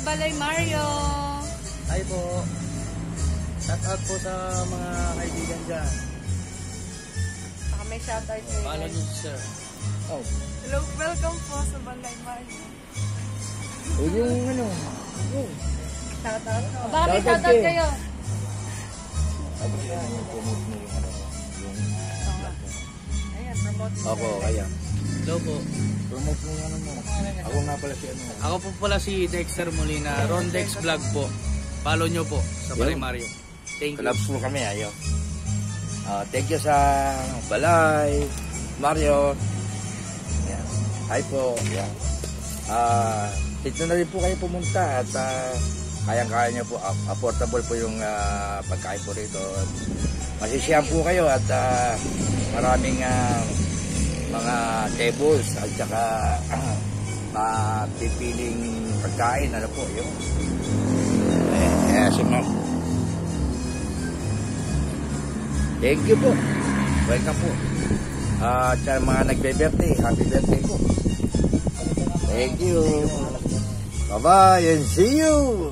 Balay Mario. Hi po. Shout out po sa mga kaibigan dyan. Baka may shoutout sa'yo. Follow nyo sir. Oh. Hello, welcome po sa Balay Mario. O yung ano. Shoutout. Baka may shoutout kayo. Ayan, promote mo. Ako, kaya. Hello po. Promote mo yung ano mo. Ako nga pala si ano. Ako po pala si Dexter Molina. Rondex Vlog po. Follow nyo po sa Balay Mario. Thank you. Collabs po kami, ayo. Thank you sa Balay Mario. Yan. Hi po. Yan. Dito na rin po kayo pumunta at kayang-kaya nyo po. Affordable po yung pagkain po rito. Masisiyam po kayo at maraming mga tables at saka pipiling pagkain. Ano po yun? Si ma'am. Thank you po. Welcome po. At sa mga nagbe-birthday, happy birthday po. Thank you. Bye-bye and see you.